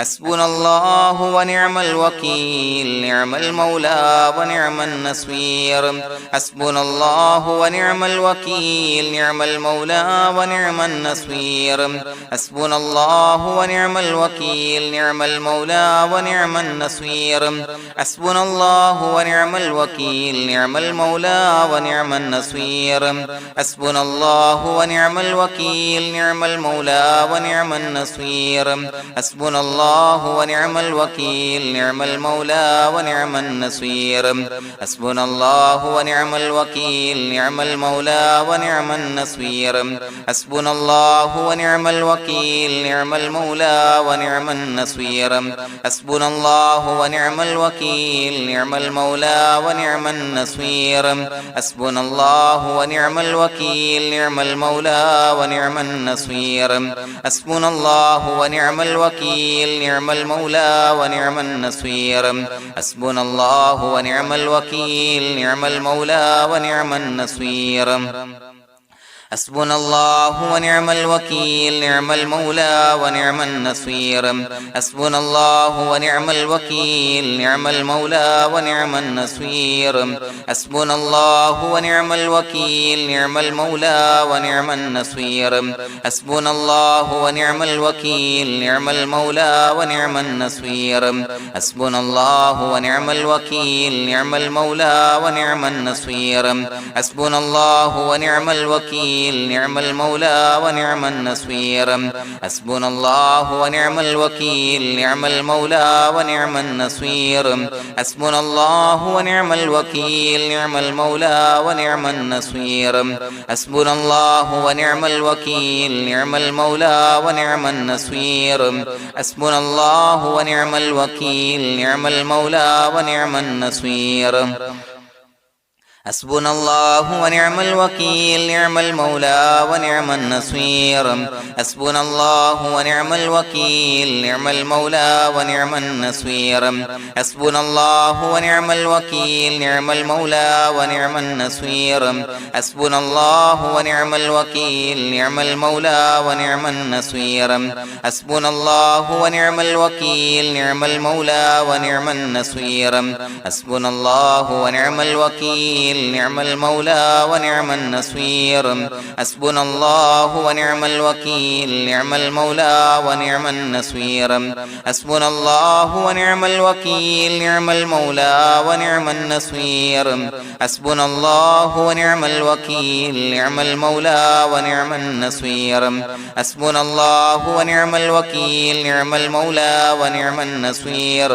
حسبنا الله ونعم الوكيل نعم المولى ونعم النصير حسبنا الله ونعم الوكيل نعم المولى ونعم النصير حسبنا الله ونعم الوكيل نعم المولى ونعم النصير حسبنا الله ونعم الوكيل نعم المولى ونعم النصير حسبنا الله ونعم الوكيل نعم المولى ونعم النصير حسبنا الله ونعم الوكيل نعم المولى ونعم النصير حسبنا الله ونعم الوكيل نعم المولى ونعم النصير حسبنا الله ونعم الوكيل نعم المولى ونعم النصير حسبنا الله ونعم الوكيل نعم المولى ونعم النصير حسبنا الله ونعم الوكيل نعم المولى ونعم النصير حسبنا الله ونعم الوكيل نعم المولى ونعم النصير حسبنا الله ونعم الوكيل نعم المولى ونعم النصير حسبنا الله ونعم الوكيل نعم المولى ونعم النصير حسبنا الله ونعم الوكيل نعم المولى ونعم النصير حسبنا الله ونعم الوكيل نعم المولى ونعم النصير حسبنا الله ونعم الوكيل نعم المولى ونعم النصير حسبنا الله ونعم الوكيل نعم المولى ونعم النصير حسبنا الله ونعم الوكيل نعم المولى ونعم النصير حسبنا الله ونعم الوكيل نعم المولى ونعم النصير حسبنا الله ونعم الوكيل نعم المولى ونعم النصير حسبنا الله ونعم الوكيل نعم المولى ونعم النصير حسبنا الله ونعم الوكيل نعم المولى ونعم النصير حسبنا الله ونعم الوكيل نعم المولى ونعم النصير حسبنا الله ونعم الوكيل نعم المولى ونعم النصير حسبنا الله ونعم الوكيل نعم المولى ونعم النصير حسبنا الله ونعم الوكيل نعم المولى ونعم النصير حسبنا الله ونعم الوكيل نعم المولى ونعم النصير حسبنا الله ونعم الوكيل نعم المولى ونعم النصير حسبنا الله ونعم الوكيل نعم المولى ونعم النصير حسبنا الله ونعم الوكيل نعم المولى ونعم النصير حسبنا الله ونعم الوكيل نعم المولى ونعم النصير حسبنا الله ونعم الوكيل نعم المولى ونعم النصير حسبنا الله ونعم الوكيل نعم المولى ونعم النصير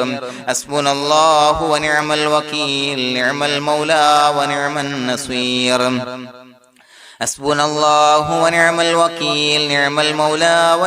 حسبنا الله ونعم الوكيل نعم المولى ونعم النصير حسبنا الله ونعم الوكيل نعم المولى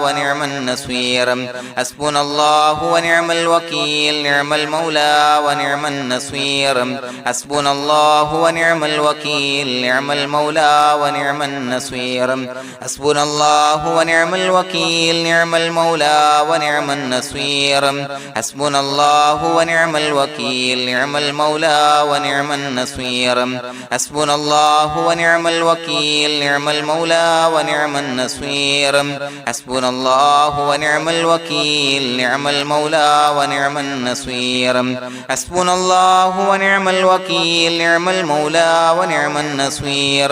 ونعم النصير حسبنا الله ونعم الوكيل نعم المولى ونعم النصير حسبنا الله ونعم الوكيل نعم المولى ونعم النصير حسبنا الله ونعم الوكيل نعم المولى ونعم النصير حسبنا الله ونعم الوكيل نعم المولى ونعم النصير حسبنا الله ونعم الوكيل نعم المولى ونعم النصير حسبنا الله ونعم الوكيل نعم المولى ونعم النصير حسبنا الله ونعم الوكيل نعم المولى ونعم النصير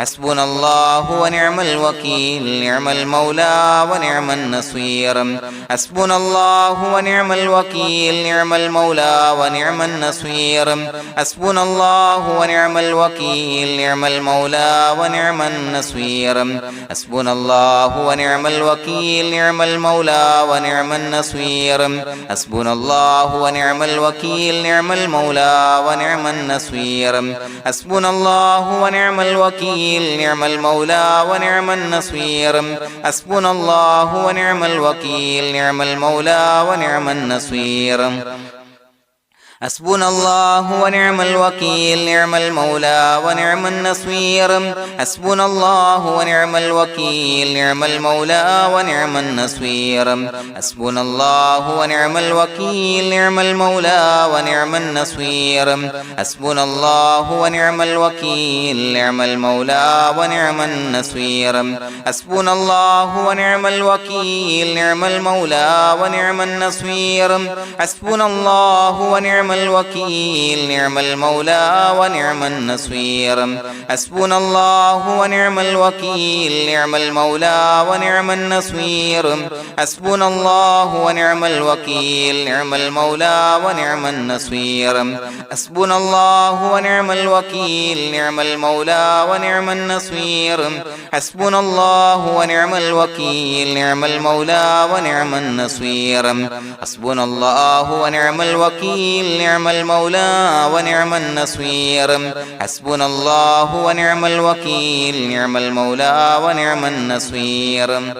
حسبنا الله ونعم الوكيل نعم المولى ونعم النصير حسبنا الله ونعم الوكيل نعم المولى ونعم النصير حسبنا الله ونعم الوكيل نعم المولى ونعم النصير حسبنا الله ونعم الوكيل نعم المولى ونعم النصير حسبنا الله ونعم الوكيل نعم المولى ونعم النصير حسبنا الله ونعم الوكيل نعم المولى ونعم النصير حسبنا الله ونعم الوكيل نعم المولى ونعم النصير حسبنا الله ونعم الوكيل نعم المولى ونعم النصير حسبنا الله ونعم الوكيل نعم المولى ونعم النصير حسبنا الله ونعم الوكيل نعم المولى ونعم النصير حسبنا الله ونعم الوكيل نعم المولى ونعم النصير حسبنا الله ونعم الوكيل نعم المولى ونعم النصير حسبنا الله ونعم الوكيل نعم المولى ونعم النصير حسبنا الله ونعم الوكيل نعم المولى ونعم النصير حسبنا الله ونعم الوكيل نعم المولى ونعم النصير حسبنا الله ونعم الوكيل نعم المولى ونعم النصير حسبنا الله ونعم الوكيل نعم المولى ونعم النصير حسبنا الله ونعم الوكيل نعم المولى ونعم النصير حسبنا الله ونعم الوكيل نعم المولى ونعم النصير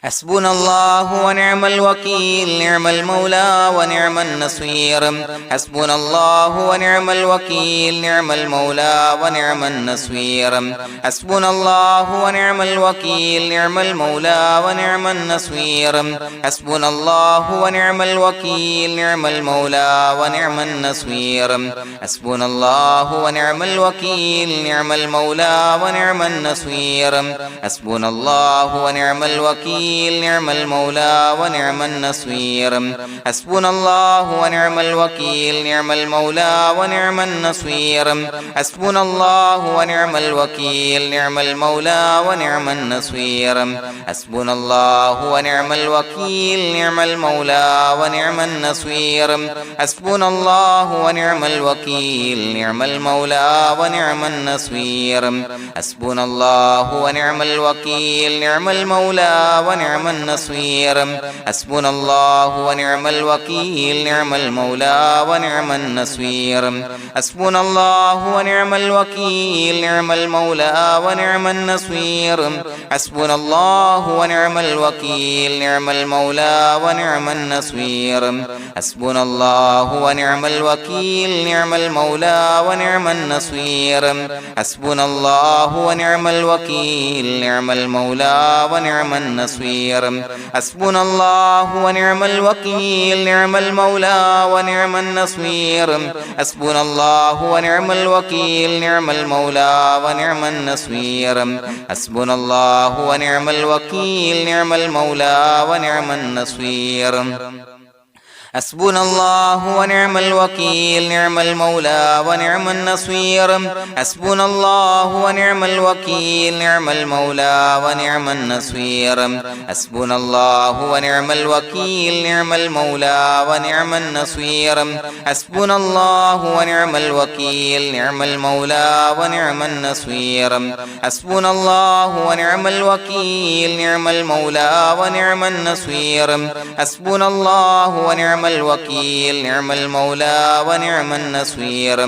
حسبنا الله ونعم الوكيل نعم المولى ونعم النصير حسبنا الله ونعم الوكيل نعم المولى ونعم النصير حسبنا الله ونعم الوكيل نعم المولى ونعم النصير حسبنا الله ونعم الوكيل نعم المولى ونعم النصير حسبنا الله ونعم الوكيل نعم المولى ونعم النصير حسبنا الله ونعم الوكيل نعم المولى ونعم النصير حسبنا الله ونعم الوكيل نعم المولى ونعم النصير حسبنا الله ونعم الوكيل نعم المولى ونعم النصير حسبنا الله ونعم الوكيل نعم المولى ونعم النصير حسبنا الله ونعم الوكيل نعم المولى ونعم النصير حسبنا الله ونعم الوكيل نعم المولى ونعم النصير حسبنا الله ونعم الوكيل نعم المولى ونعم النصير حسبنا الله ونعم الوكيل نعم المولى ونعم النصير حسبنا الله ونعم الوكيل نعم المولى ونعم النصير حسبنا الله ونعم الوكيل نعم المولى ونعم النصير حسبنا الله ونعم الوكيل نعم المولى ونعم النصير حسبنا الله ونعم الوكيل نعم المولى ونعم النصير حسبنا الله ونعم الوكيل نعم المولى ونعم النصير حسبنا الله ونعم الوكيل نعم المولى ونعم النصير حسبنا الله ونعم الوكيل نعم المولى ونعم النصير حسبنا الله ونعم الوكيل نعم المولى ونعم النصير حسبنا الله ونعم الوكيل نعم المولى ونعم النصير حسبنا الله ونعم الوكيل نعم المولى ونعم النصير حسبنا الله ونعم الوكيل نعم المولى ونعم النصير حسبنا الله ونعم الوكيل نعم المولى ونعم النصير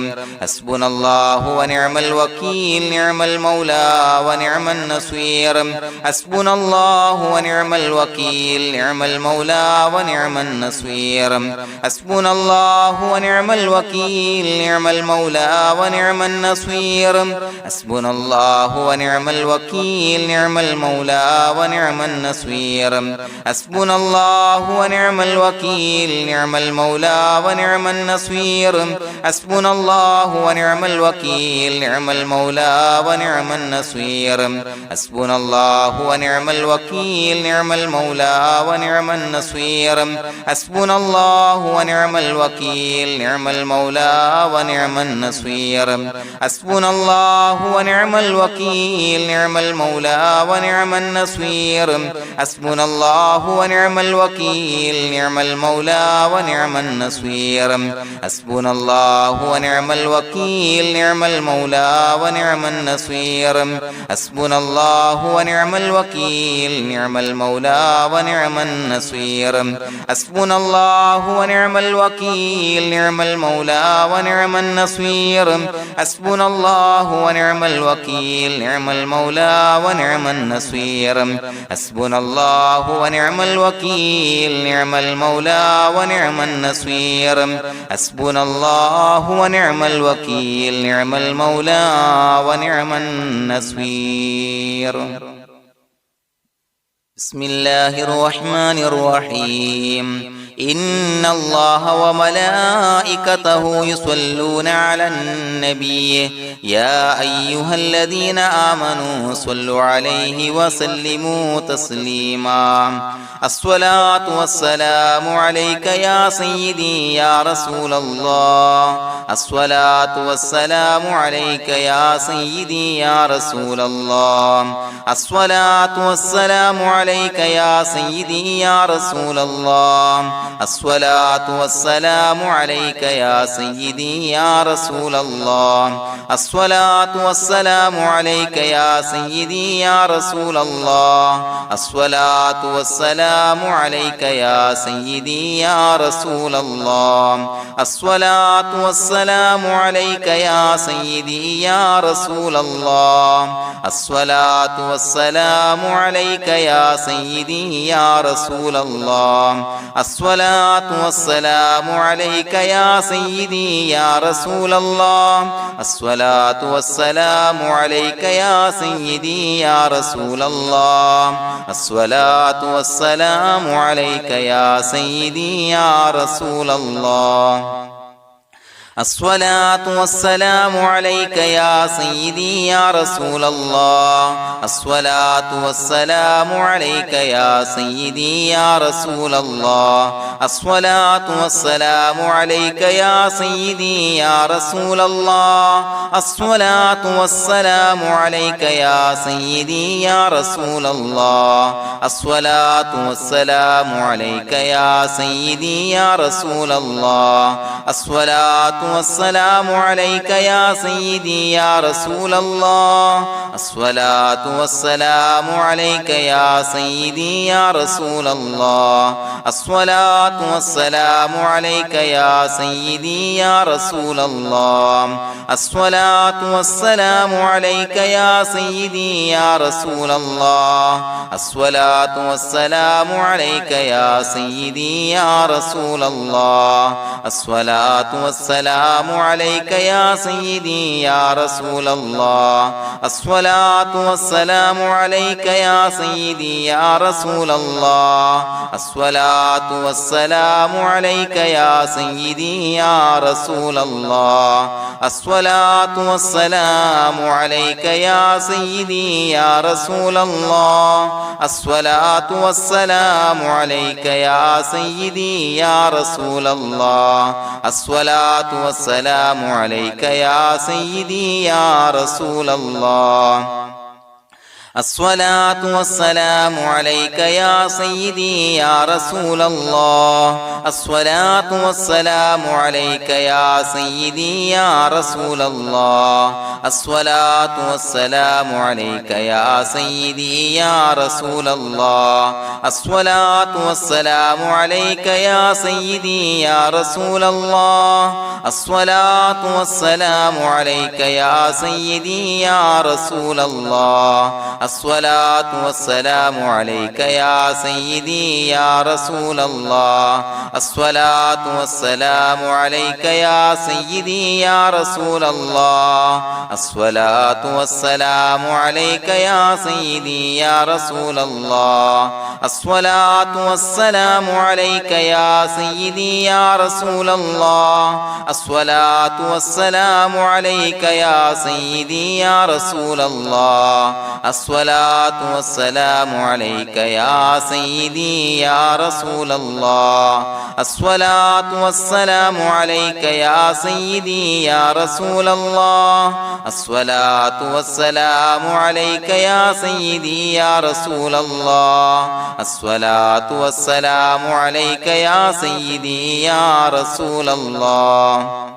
حسبنا الله ونعم الوكيل نعم المولى ونعم النصير حسبنا الله ونعم الوكيل نعم المولى ونعم النصير حسبنا الله ونعم الوكيل نعم المولى ونعم النصير حسبنا الله ونعم الوكيل نعم المولى ونعم النصير حسبنا الله ونعم الوكيل نعم المولى ونعم النصير حسبنا الله ونعم الوكيل نعم المولى ونعم النصير حسبنا الله ونعم الوكيل نعم المولى ونعم النصير حسبنا الله ونعم الوكيل نعم المولى ونعم النصير حسبنا الله ونعم الوكيل نعم المولى ونعم النصير حسبنا الله ونعم الوكيل نعم المولى ونعم النصير حسبنا الله ونعم الوكيل نعم المولى ونعم النصير حسبنا الله ونعم الوكيل نعم المولى ونعم النصير حسبنا الله ونعم الوكيل نعم المولى ونعم النصير حسبنا الله ونعم الوكيل نعم المولى ونعم النصير حسبنا الله ونعم الوكيل نعم المولى ونعم النصير حسبنا الله ونعم الوكيل نعم المولى ونعم النصير بسم الله الرحمن الرحيم إن الله وملائكته يصلون على النبي يا أيها الذين آمنوا صلوا عليه وسلموا تسليما الصلاة والسلام عليك يا سيدي يا رسول الله الصلاة والسلام عليك يا سيدي يا رسول الله الصلاة والسلام عليك يا سيدي يا رسول الله الصلاة والسلام عليك يا سيدي يا رسول الله الصلاة والسلام عليك يا سيدي يا رسول الله الصلاة والسلام عليك يا سيدي يا رسول الله الصلاة والسلام عليك يا سيدي يا رسول الله الصلاة والسلام عليك يا سيدي يا رسول الله الصلاة والسلام عليك يا سيدي يا رسول الله الصلاة والسلام عليك يا سيدي يا رسول الله الصلاة والسلام عليك يا سيدي يا رسول الله الصلاة والسلام عليك يا سيدي يا رسول الله الصلاة والسلام عليك يا سيدي يا رسول الله الصلاة والسلام عليك يا سيدي يا رسول الله الصلاة والسلام عليك يا سيدي يا رسول الله الصلاة والسلام عليك يا سيدي يا رسول الله الصلاة والسلام عليك يا سيدي يا رسول الله الصلاة والسلام عليك يا سيدي يا رسول الله الصلاة والسلام عليك يا سيدي يا رسول الله الصلاة والسلام عليك يا سيدي يا رسول الله الصلاة والسلام عليك يا سيدي يا رسول الله الصلاة والسلام عليك يا سيدي يا رسول الله الصلاة والسلام عليك يا سيدي يا رسول الله الصلاة والسلام عليك يا سيدي يا رسول الله الصلاة والسلام عليك يا سيدي يا رسول الله الصلاة والسلام عليك يا سيدي يا رسول الله الصلاة والسلام عليك يا سيدي يا رسول الله الصلاة والسلام عليك يا سيدي يا رسول الله الصلاة والسلام عليك يا سيدي يا رسول الله الصلاة والسلام عليك يا سيدي يا رسول الله الصلاة والسلام عليك يا سيدي يا رسول الله الصلاة والسلام عليك يا سيدي يا رسول الله الصلاة والسلام عليك يا سيدي يا رسول الله الصلاة والسلام عليك يا سيدي يا رسول الله الصلاة والسلام عليك يا سيدي يا رسول الله الصلاة والسلام عليك يا سيدي يا رسول الله الصلاة والسلام عليك يا سيدي يا رسول الله الصلاة والسلام عليك يا سيدي يا رسول الله الصلاة والسلام عليك يا سيدي يا رسول الله الصلاة والسلام عليك يا سيدي يا رسول الله الصلاة والسلام عليك يا سيدي يا رسول الله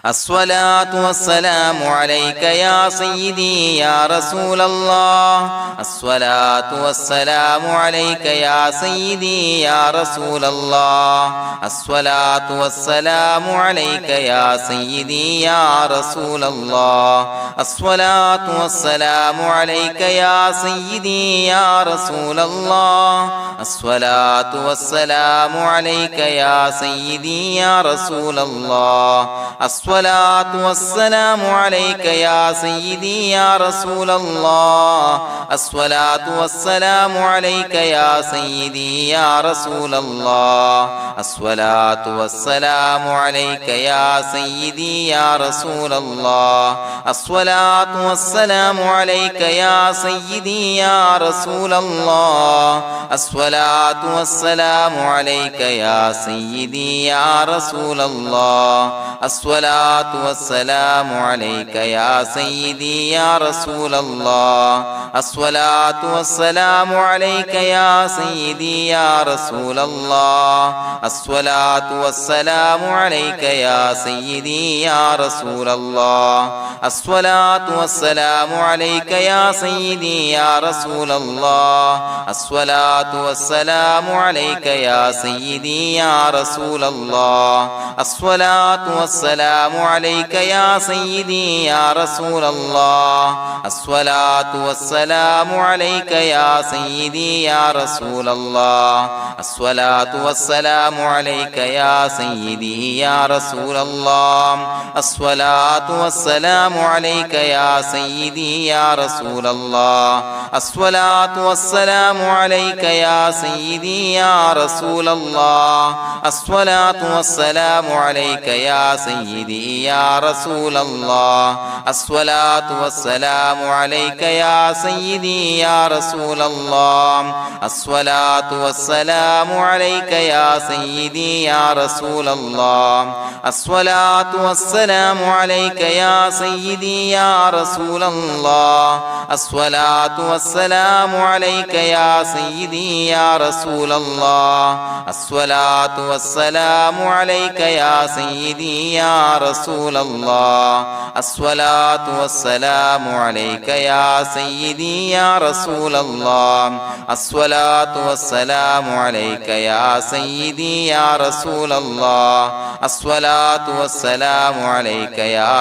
الصلاة والسلام عليك يا سيدي يا رسول الله الصلاة والسلام عليك يا سيدي يا رسول الله الصلاة والسلام عليك يا سيدي يا رسول الله الصلاة والسلام عليك يا سيدي يا رسول الله الصلاة والسلام عليك يا سيدي يا رسول الله الصلاة والسلام عليك يا سيدي يا رسول الله الصلاة والسلام عليك يا سيدي يا رسول الله الصلاة والسلام عليك يا سيدي يا رسول الله الصلاة والسلام عليك يا سيدي يا رسول الله الصلاة والسلام عليك يا سيدي يا رسول الله الصلاة والسلام عليك يا سيدي يا رسول الله الصلاة والسلام عليك يا سيدي يا رسول الله الصلاة والسلام عليك يا سيدي يا رسول الله الصلاة والسلام عليك يا سيدي يا رسول الله الصلاة والسلام عليك يا سيدي يا رسول الله الصلاة والسلام عليك يا سيدي يا رسول الله الصلاة والسلام عليك يا سيدي يا رسول الله الصلاة والسلام عليك يا سيدي يا رسول الله الصلاة والسلام عليك يا سيدي يا رسول الله الصلاة والسلام عليك يا سيدي يا رسول الله الصلاة والسلام عليك يا سيدي يا رسول الله الصلاة والسلام عليك يا سيدي يا رسول الله الصلاة والسلام عليك يا سيدي يا رسول الله الصلاة والسلام عليك يا سيدي يا رسول الله الصلاة والسلام عليك يا سيدي يا رسول الله الصلاة والسلام عليك يا سيدي يا رسول الله الصلاة والسلام عليك يا سيدي يا رسول الله الصلاة والسلام عليك يا سيدي يا رسول الله الصلاة والسلام عليك يا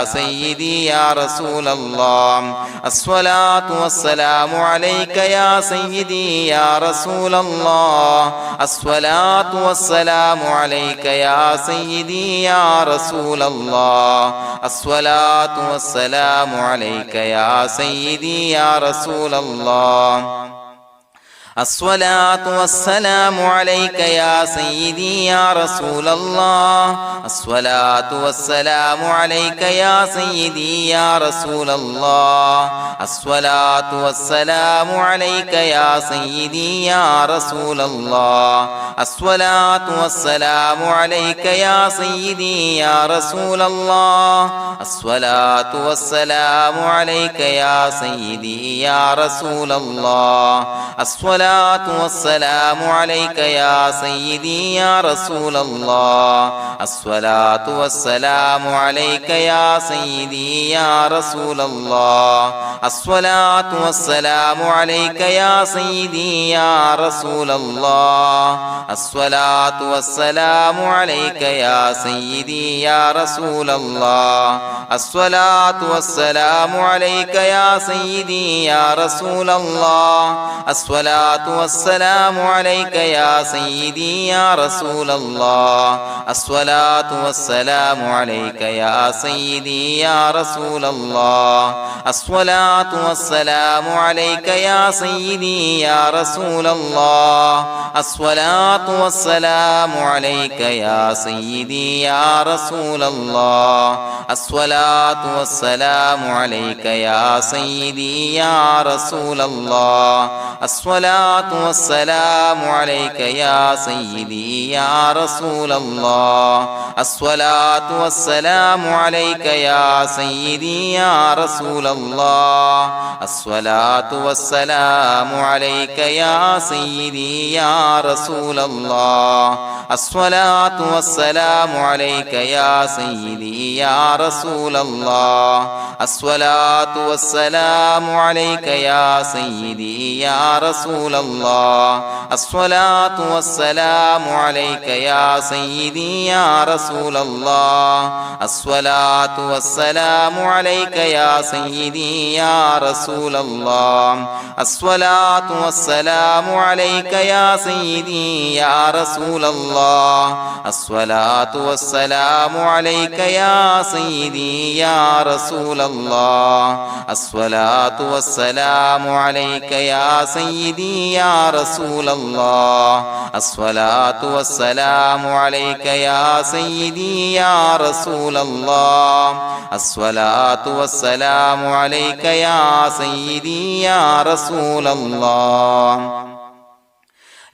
سيدي يا رسول الله الصلاة والسلام عليك يا سيدي يا رسول الله الصلاة والسلام عليك يا سيدي يا رسول الله الصلاة والسلام عليك يا سيدي يا رسول الله الصلاة والسلام عليك يا سيدي يا رسول الله الصلاة والسلام عليك يا سيدي يا رسول الله الصلاة والسلام عليك يا سيدي يا رسول الله الصلاة والسلام عليك يا سيدي يا رسول الله الصلاة والسلام عليك يا سيدي يا رسول الله الصلاة والسلام عليك يا سيدي يا رسول الله الصلاة والسلام عليك يا سيدي يا رسول الله الصلاة والسلام عليك يا سيدي يا رسول الله الصلاة والسلام عليك يا سيدي يا رسول الله الصلاة والسلام عليك يا سيدي يا رسول الله الصلاة والسلام عليك يا سيدي يا رسول الله الصلاة والسلام عليك يا سيدي يا رسول الله الصلاة والسلام عليك يا سيدي يا رسول الله الصلاة والسلام عليك يا سيدي يا رسول الله الصلاة والسلام عليك يا سيدي يا رسول الله الصلاة الصلاة والسلام عليك يا سيدي يا رسول الله الصلاة والسلام عليك يا سيدي يا رسول الله الصلاة والسلام عليك يا سيدي يا رسول الله الصلاة والسلام عليك يا سيدي يا رسول الله الصلاة والسلام عليك يا سيدي يا رسول الله الصلاة والسلام عليك يا سيدي يا رسول الله الصلاة والسلام عليك يا سيدي يا رسول الله الصلاة والسلام عليك يا سيدي يا رسول الله الصلاة والسلام عليك يا سيدي يا رسول الله الصلاة والسلام عليك يا سيدي يا رسول الله الصلاة والسلام عليك يا سيدي يا رسول الله الصلاة والسلام عليك يا سيدي يا رسول الله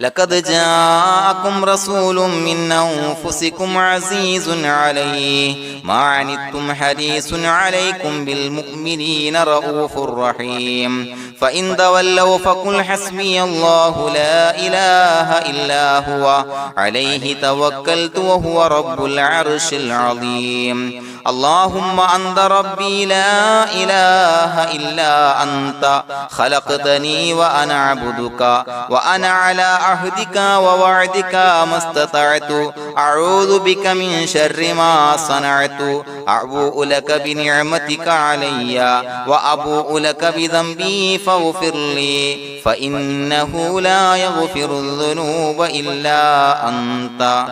لقد جاءكم رسول من أنفسكم عزيز عليه ما عنتم حريص عليكم بالمؤمنين رؤوف رحيم فإن تولوا فقل حسبي الله لا إله إلا هو عليه توكلت وهو رب العرش العظيم اللهم أنت ربي لا إله إلا أنت خلقتني وأنا عبدك وأنا على عهدك ووعدك ما استطعت أعوذ بك من شر ما صنعت أبوء لك بنعمتك علي وأبوء لك بذنبي فاغفر لي فإنه لا يغفر الذنوب إلا أنت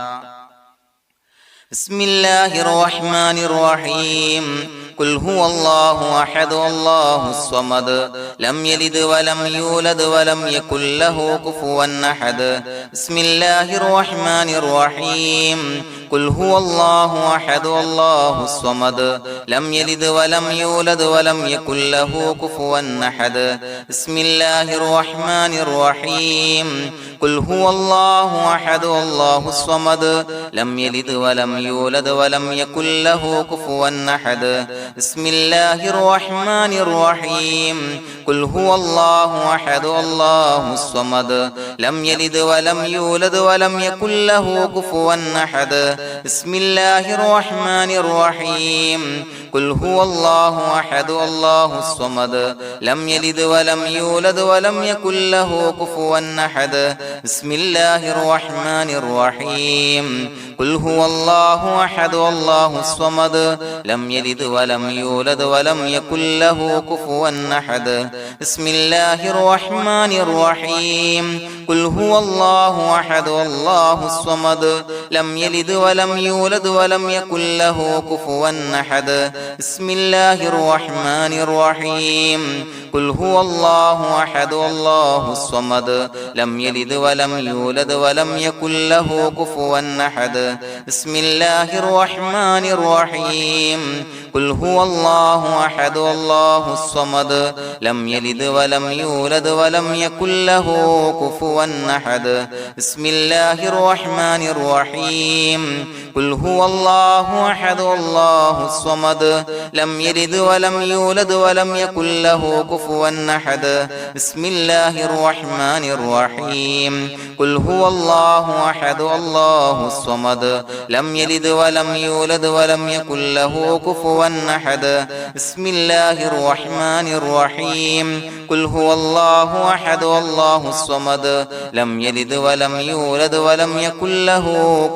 بسم الله الرحمن الرحيم قل هو الله أحد الله الصمد لم يلد ولم يولد ولم يكن له كفوا أحد بسم الله الرحمن الرحيم قل هو الله أحد الله الصمد لم يلد ولم يولد ولم يكن له كفوا أحد بسم الله الرحمن الرحيم قل هو الله أحد الله الصمد لم يلد ولم يولد ولم يكن له كفوا أحد بسم الله الرحمن الرحيم قل هو الله أحد الله الصمد لم يلد ولم يولد ولم يكن له كفوا أحد بسم الله الرحمن الرحيم قل هو الله أحد الله الصمد لم يلد ولم يولد ولم يكن له كفوا أحد بسم الله الرحمن الرحيم قل هو الله أحد الله الصمد لم يلد ولم يولد ولم يكن له كفوا أحد بسم الله الرحمن الرحيم قل هو الله أحد الله الصمد لم يلد ولم يولد ولم يكن له كفوا أحد بسم الله الرحمن الرحيم قل هو الله أحد الله الصمد لم يلد ولم يولد ولم يكن له كفوا أحد بسم الله الرحمن الرحيم قل هو الله أحد الله الصمد لم يلد ولم يولد ولم يكن له كفوا أحد بسم الله الرحمن الرحيم قل هو الله أحد الله الصمد لم يلد ولم يولد ولم يكن له كفوا أحد بسم الله الرحمن الرحيم قل هو الله أحد الله الصمد لم يلد ولم يولد ولم يكن له كفوا أحد بسم الله الرحمن الرحيم قل هو الله أحد الله الصمد لم يلد ولم يولد ولم يكن له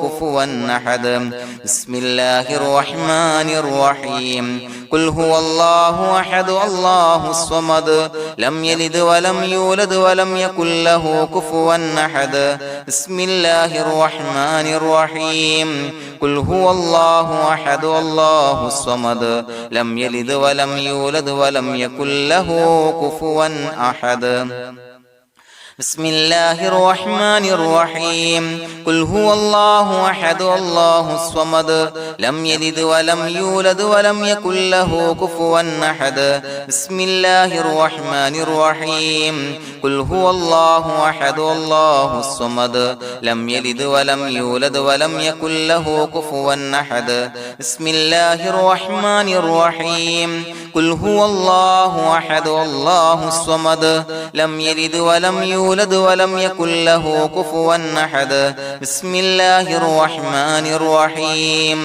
كفوا أحد بسم الله الرحمن الرحيم قل هو الله أحد الله الصمد لم يلد ولم يولد ولم يكن له كفوا أحد بسم الله الرحمن الرحيم قل هو الله أحد الله الصمد لم يلد ولم يولد ولم يكن له كفوا أحد بسم الله الرحمن الرحيم قل هو الله أحد الله الصمد لم يلد ولم يولد ولم يكن له كفوا أحد بسم الله الرحمن الرحيم قل هو الله أحد الله الصمد لم يلد ولم يولد ولم يكن له كفوا أحد بسم الله الرحمن الرحيم قل هو الله أحد الله الصمد لم يلد ولم يولد ولم يكن له كفوا أحد بسم الله الرحمن الرحيم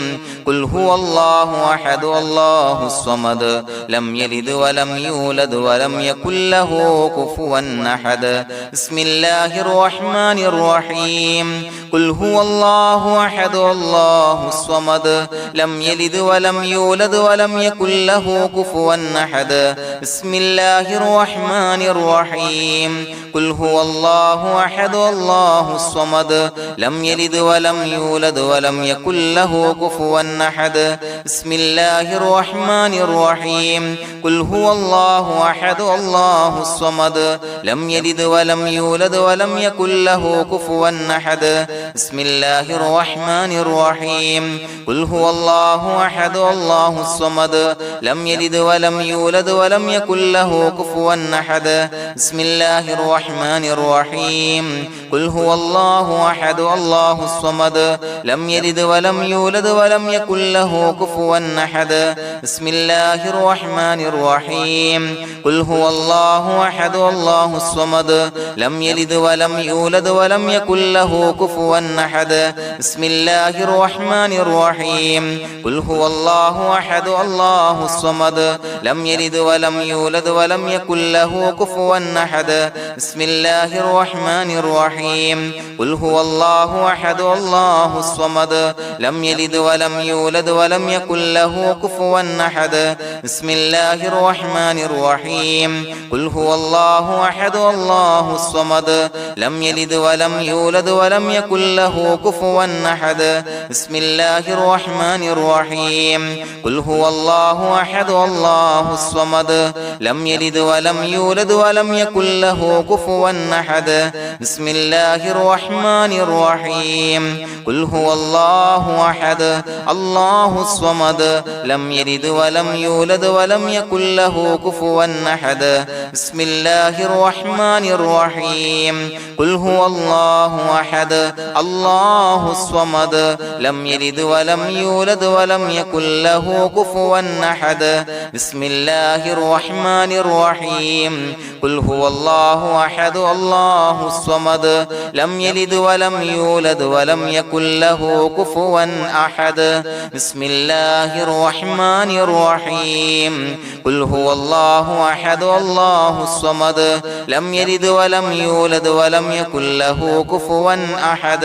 قل هو الله أحد الله الصمد لم يلد ولم يولد ولم يكن له كفوا أحد بسم الله الرحمن الرحيم قل هو الله أحد الله الصمد لم يلد ولم يولد ولم يكن له كفوا أحد بسم الله الرحمن الرحيم قل هو الله أحد الله الصمد لم يلد ولم يولد ولم يكن له كفوا أحد بسم الله الرحمن الرحيم قل هو الله أحد الله الصمد لم يلد ولم يولد ولم يكن له كفوا أحد بسم الله الرحمن الرحيم قل هو الله أحد الله الصمد لم يلد ولم يولد ولم يكن له كفوا أحد بسم الله الرحمن الرحيم قل هو الله أحد الله الصمد لم يلد ولم يولد ولم يكن له كفوا أحد بسم الله الرحمن الرحيم قل هو الله أحد الله الصمد لم يلد ولم يولد ولم يكن له كفوا أحد بسم الله الرحمن الرحيم قل هو الله أحد الله الصمد لم يلد ولم يولد ولم يكن له كفوا أحد بسم الله الرحمن الرحيم قل هو الله أحد الله الصمد لم يلد ولم يولد ولم يكن له كفوا أحد بسم الله الرحمن الرحيم قل هو الله أحد الله الصمد لم يلد ولم يولد ولم يكن له كفوا أحد بسم الله الرحمن الرحيم قل هو الله أحد الله الصمد لم يلد ولم يولد ولم يكن له كفوا أحد بسم الله الرحمن الرحيم قل هو الله أحد الله الصمد لم يلد ولم يولد ولم يكن له كفوا أحد بسم الله الرحمن الرحيم قل هو الله أحد الله الصمد لم يلد ولم يولد ولم يكن له كفوا أحد بسم الله الرحمن الرحيم قل هو الله أحد الله الصمد لم يلد ولم يولد ولم يكن له كفوا أحد بسم الله الرحمن الرحيم قل هو الله أحد الله الصمد لم يلد ولم يولد ولم يكن له كفوا أحد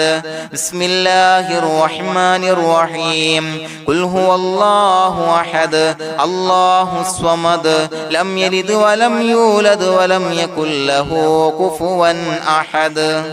بسم الله الرحمن الرحيم قل هو الله أحد الله الصمد لم يلد ولم يولد ولم يكن له كفوا أحد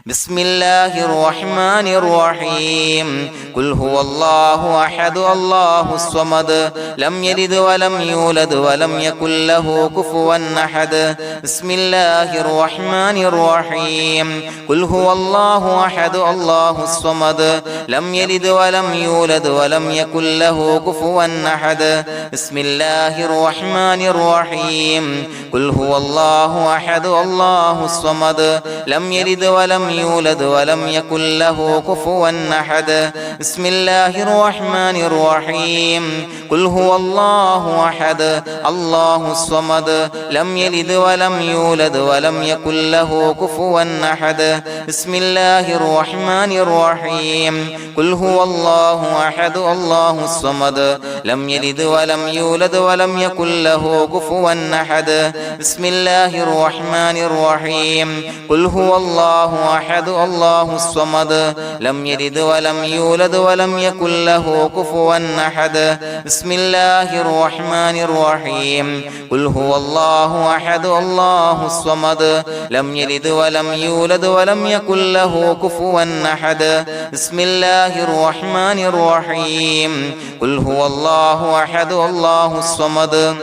بسم الله الرحمن الرحيم قل هو الله أحد الله الصمد لم يلد ولم يولد ولم يكن له كفوا أحد بسم الله الرحمن الرحيم قل هو الله أحد الله الصمد لم يلد ولم يولد ولم يكن له كفوا أحد بسم الله الرحمن الرحيم قل هو الله أحد الله الصمد لم يلد ولم يولد ولم يكن له كفوا أحد بسم الله الرحمن الرحيم قل هو الله أحد الله الصمد لم يلد ولم يولد ولم يكن له كفوا أحد بسم الله الرحمن الرحيم قل هو الله أحد الله الصمد لم يلد ولم يولد ولم يكن له كفوا أحد بسم الله الرحمن الرحيم قل هو الله أحد الله الصمد لم يلد ولم يولد ولم يكن له كفوا أحد بسم الله الرحمن الرحيم قل هو الله أحد الله الصمد لم يلد ولم يولد ولم يكن له كفوا أحد بسم الله الرحمن الرحيم قل هو الله أحد الله الصمد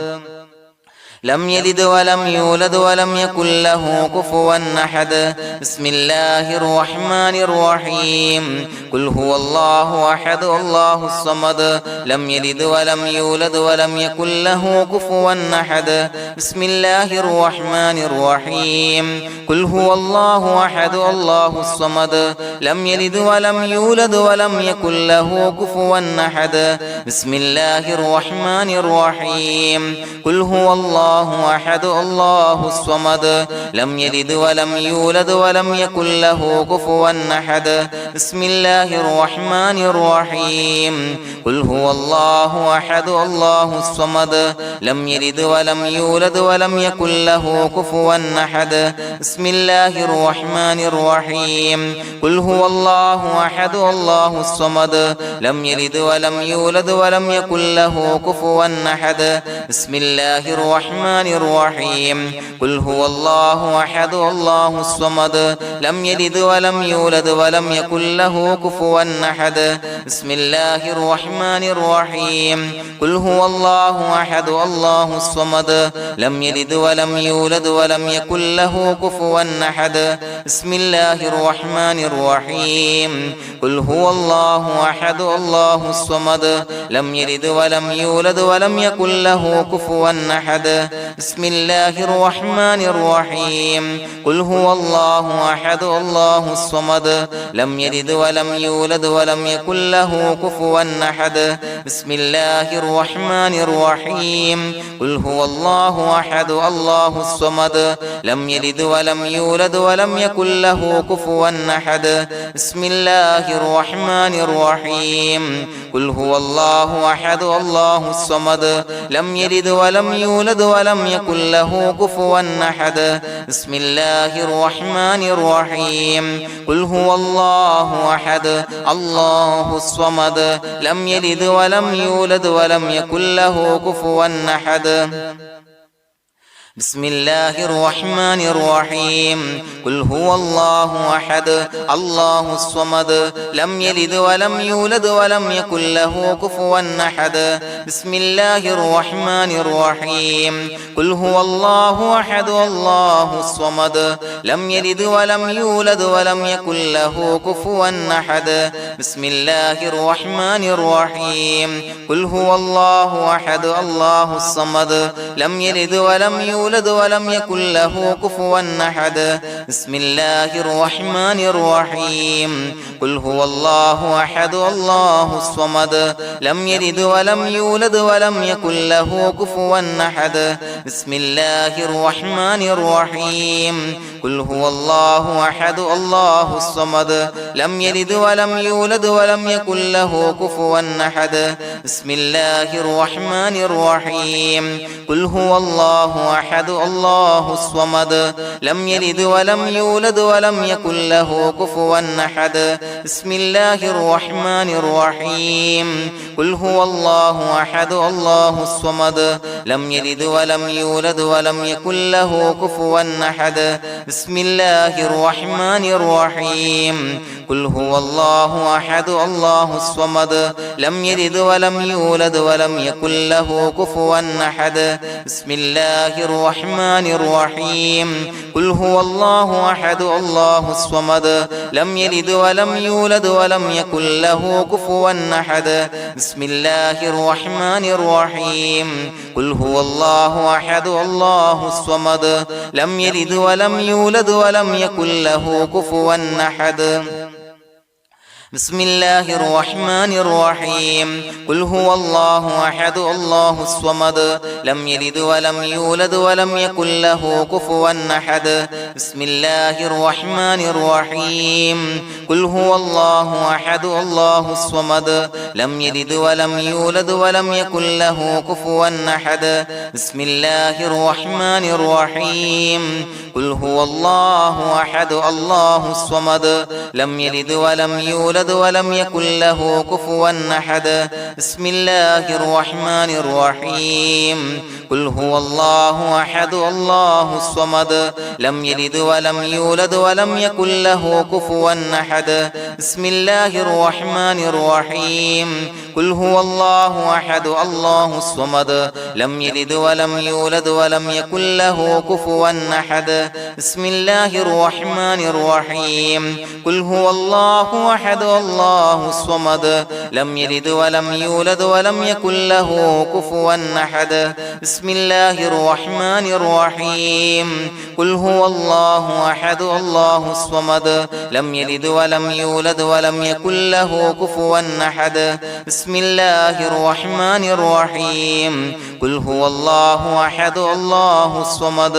لم يلد ولم يولد ولم يكن له كفوا أحد بسم الله الرحمن الرحيم قل هو الله أحد الله الصمد لم يلد ولم يولد ولم يكن له كفوا أحد بسم الله الرحمن الرحيم قل هو الله أحد الله الصمد لم يلد ولم يولد ولم يكن له كفوا أحد بسم الله الرحمن الرحيم قل هو الله أحد الله الصمد لم يلد ولم يولد ولم يكن له كفوا أحد بسم الله الرحمن الرحيم قل هو الله أحد الله الصمد لم يلد ولم يولد ولم يكن له كفوا أحد بسم الله الرحمن الرحيم قل هو الله أحد الله الصمد لم يلد ولم يولد ولم يكن له كفوا أحد بسم الله الرحمن الرحيم قل هو الله أحد الله الصمد لم يلد ولم يولد ولم يكن له كفوا أحد بسم الله الرحمن الرحيم قل هو الله أحد الله الصمد لم يلد ولم يولد ولم يكن له كفوا أحد بسم الله الرحمن الرحيم قل هو الله أحد الله الصمد لم يلد ولم يولد ولم يكن له كفوا أحد بسم الله الرحمن الرحيم قل هو الله أحد الله الصمد لم يلد ولم يولد ولم يكن له كفوا أحد بسم الله الرحمن الرحيم قل هو الله أحد الله الصمد لم يلد ولم يولد ولم يكن له كفوا أحد بسم الله الرحمن الرحيم قل هو الله أحد الله الصمد لم يلد ولم يولد ولم يكن له كفوا أحد بسم الله الرحمن الرحيم قل هو الله أحد الله الصمد لم يلد ولم يولد ولم يكن له كفوا أحد بسم الله الرحمن الرحيم قل هو الله أحد الله الصمد لم يلد ولم يولد ولم يكن له كفوا أحد بسم الله الرحمن الرحيم قل هو الله أحد الله الصمد لم يلد ولم يولد ولم يكن له كفوا أحد بسم الله الرحمن الرحيم قل هو الله أحد الله الصمد لم يلد ولم يولد ولم يكن له كفوا أحد بسم الله الرحمن الرحيم قل هو الله أحد الله الصمد لم يلد ولم يولد ولم يكن له كفوا أحد بسم الله الرحمن الرحيم قل هو الله أحد الله الصمد لم يلد ولم يولد ولم يكن له كفوا أحد بسم الله الرحمن الرحيم قل هو الله أحد الله الصمد لم يلد ولم يولد ولم يكن له كفوا أحد بسم الله الرحمن الرحيم قل هو الله أحد الله الصمد لم يلد ولم يولد ولم يكن له كفوا أحد بسم الله الرحمن الرحيم قل هو الله أحد الله الصمد لم يلد ولم يولد ولم يكن له كفوا أحد بسم الله الرحمن الرحيم قل هو الله أحد الله الصمد لم يلد ولم يولد ولم يكن له كفوا أحد بسم الله الرحمن الرحيم قل هو الله أحد الله الصمد لم يلد ولم يولد ولم يكن له كفوا أحد بسم الله الرحمن الرحيم قل هو الله أحد الله الصمد لم يلد ولم يولد ولم يكن له كفوا أحد بسم الله الرحمن الرحيم قل هو الله أحد الله الصمد لم يلد ولم يولد ولم يكن له كفوا أحد بسم الله الرحمن الرحيم قل هو الله أحد الله الصمد لم يلد ولم يولد يولد ولم يكن له كفوا أحد بسم الله الرحمن الرحيم قل هو الله أحد الله الصمد لم يلد ولم يولد ولم يكن له كفوا أحد بسم الله الرحمن الرحيم قل هو الله أحد الله الصمد لم يلد ولم يولد ولم يكن له كفوا أحد بسم الله الرحمن الرحيم قل هو الله أحد الله الصمد لم يلد ولم يولد ولم يكن له كفوا أحد بسم الله الرحمن الرحيم قل هو الله أحد الله الصمد لم يلد ولم يولد ولم يكن له كفوا أحد بسم الله الرحمن الرحيم قل هو الله أحد الله الصمد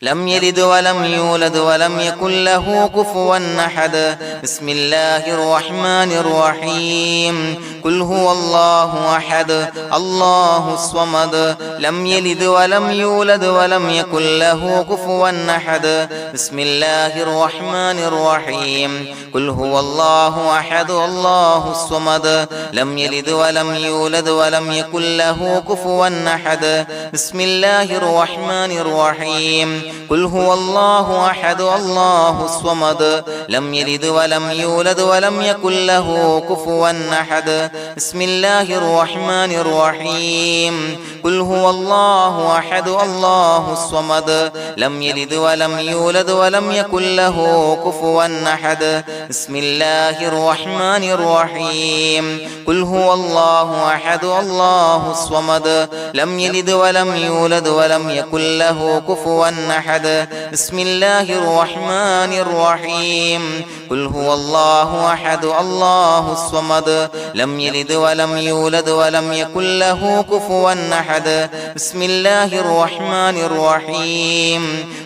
لم يلد ولم يولد ولم يكن له كفوا أحد بسم الله الرحمن الرحيم قل هو الله أحد الله الصمد لم يلد ولم يولد ولم يكن له كفوا أحد بسم الله الرحمن الرحيم قل هو الله أحد الله الصمد لم يلد ولم يولد ولم يكن له كفوا أحد بسم الله الرحمن الرحيم قل هو الله أحد الله الصمد لم يلد ولم يولد ولم يكن له كفوا أحد بسم الله الرحمن الرحيم قل هو الله أحد الله الصمد لم يلد ولم يولد ولم يكن له كفوا أحد بسم الله الرحمن الرحيم قل هو الله أحد الله الصمد لم يلد ولم يولد ولم يكن له كفوا أحد بسم الله الرحمن الرحيم قل هو الله أحد الله الصمد لم يلد ولم يولد ولم يكن له كفوا أحد بسم الله الرحمن الرحيم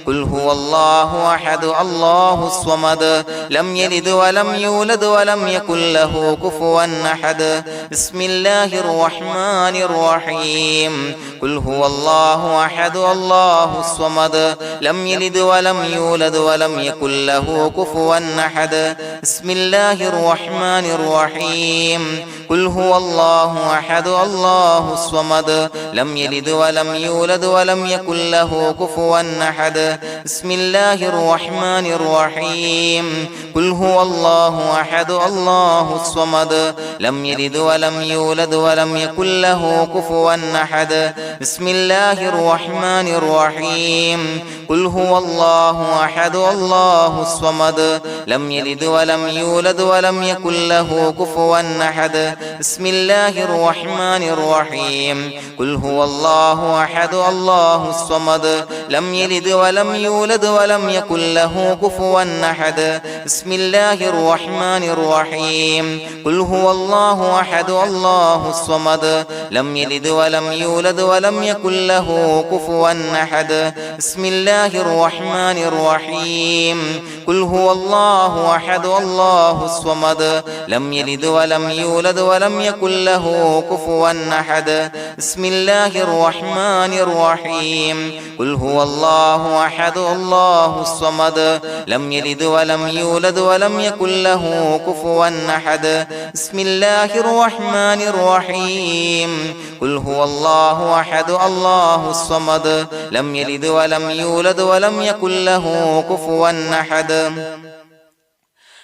قل هو الله أحد الله الصمد لم يلد ولم يولد ولم يكن له كفوا أحد بسم الله الرحمن الرحيم قل هو الله أحد الله الصمد لم يلد ولم يولد ولم يكن له كفوا أحد بسم الله الرحمن الرحيم قل هو الله أحد الله الصمد لم يلد ولم يولد ولم يكن له كفوا أحد بسم الله الرحمن الرحيم قل هو الله أحد الله الصمد لم يلد ولم يولد ولم يكن له كفوا أحد بسم الله الرحمن الرحيم قل هو الله أحد الله الصمد لم يلد ولم يولد ولم يكن له كفوا أحد بسم الله الرحمن الرحيم قل هو الله أحد الله الصمد لم يلد ولم يولد ولم يكن له كفوا أحد بسم الله الرحمن الرحيم قل هو الله أحد الله الصمد لم يلد ولم يولد ولم يكن له كفوا أحد بسم الله الرحمن الرحيم قل هو الله أحد الله الصمد لم يلد ولم يولد ولم يكن له كفوا أحد بسم الله الرحمن الرحيم قل هو الله أحد الله الصمد لم يلد ولم يولد ولم يكن له كفوا أحد بسم الله الرحمن الرحيم قل هو الله أحد الله الصمد لم يلد ولم يولد ولم يكن له كفوا أحد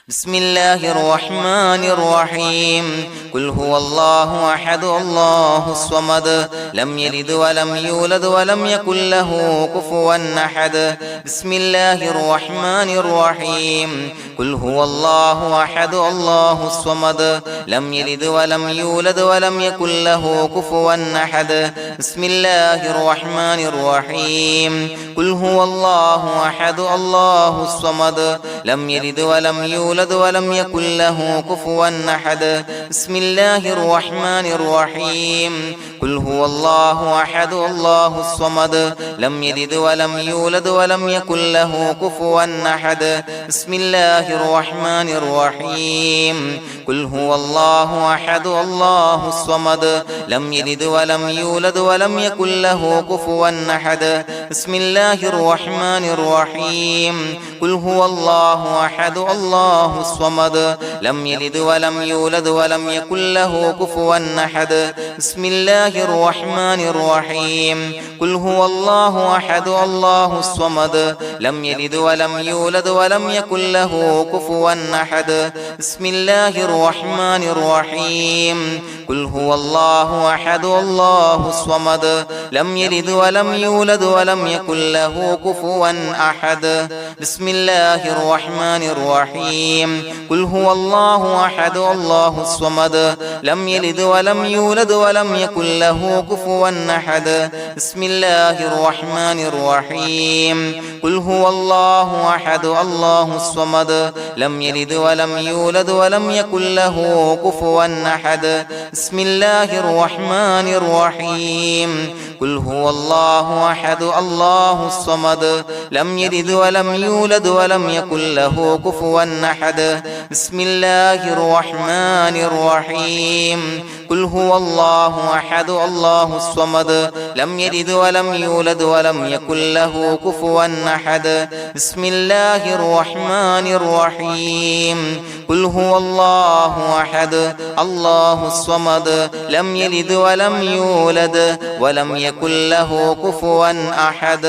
بسم الله الرحمن الرحيم قل هو الله أحد الله الصمد لم يلد ولم يولد ولم يكن له كفوا أحد بسم الله الرحمن الرحيم قل هو الله أحد الله الصمد لم يلد ولم يولد ولم يكن له كفوا أحد بسم الله الرحمن الرحيم قل هو الله أحد الله الصمد لم يلد ولم يولد ولم يكن له كفوا أحد بسم الله الرحمن الرحيم قل هو الله أحد الله الصمد لم يلد ولم يولد ولم يكن له كفوا أحد بسم الله الرحمن الرحيم قل هو الله أحد الله الصمد لم يلد ولم يولد ولم يكن له كفوا أحد بسم الله الرحمن الرحيم قل هو الله الله أحد الله الصمد لم يلد ولم يولد ولم يكن له كفوا أحد بسم الله الرحمن الرحيم قل هو الله أحد الله الصمد لم يلد ولم يولد ولم يكن له كفوا أحد بسم الله الرحمن الرحيم قل هو الله أحد الله الصمد لم يلد ولم يولد ولم يكن له كفوا أحد بسم الله الرحمن الرحيم قل هو الله أحد الله الصمد لم يلد ولم يولد ولم يكن له كفوا أحد بسم الله الرحمن الرحيم قل هو الله أحد الله الصمد لم يلد ولم يولد ولم يكن له كفوا أحد بسم الله الرحمن الرحيم قل هو الله أحد الله الصمد لم يلد ولم يولد ولم يكن له كفوا أحد بسم الله الرحمن الرحيم قل هو الله أحد الله الصمد لم يلد ولم يولد ولم يكن له كفوا أحد بسم الله الرحمن الرحيم قل هو الله أحد الله الصمد لم يلد ولم يولد ولم يكن له كفوا أحد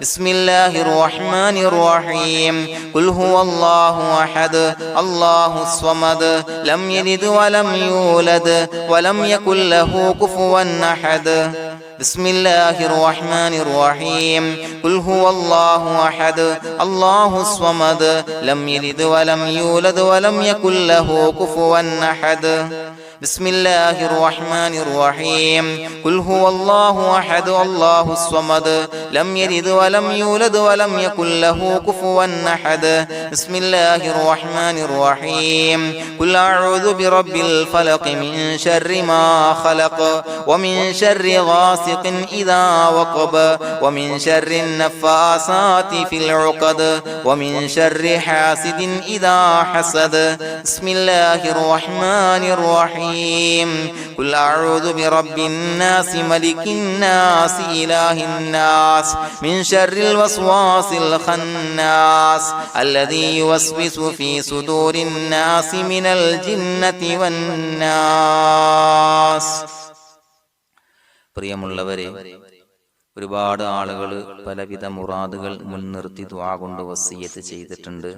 بسم الله الرحمن الرحيم قل هو الله أحد الله الصمد لم يلد ولم يولد ولم يكن له كفوا أحد بسم الله الرحمن الرحيم قل هو الله أحد الله الصمد لم يلد ولم يولد ولم يكن له كفوا أحد بسم الله الرحمن الرحيم قل هو الله أحد الله الصمد لم يلد ولم يولد ولم يكن له كفوا أحد بسم الله الرحمن الرحيم قل أعوذ برب الفلق من شر ما خلق ومن شر غاسق إذا وقب ومن شر النفاثات في العقد ومن شر حاسد إذا حسد بسم الله الرحمن الرحيم قل أعوذ برب الناس ملك الناس إله الناس من شر الوسواس الخناس الذي يوسوس في صدور الناس من الجنة والناس. പ്രിയമുള്ളവരെ, ഒരുപാട് ആളുകൾ പലവിധ മുറാദുകൾ മുൻനിർത്തി ദുആ കൊണ്ട് വസിയ്യത്ത് ചെയ്തിട്ടുണ്ട്.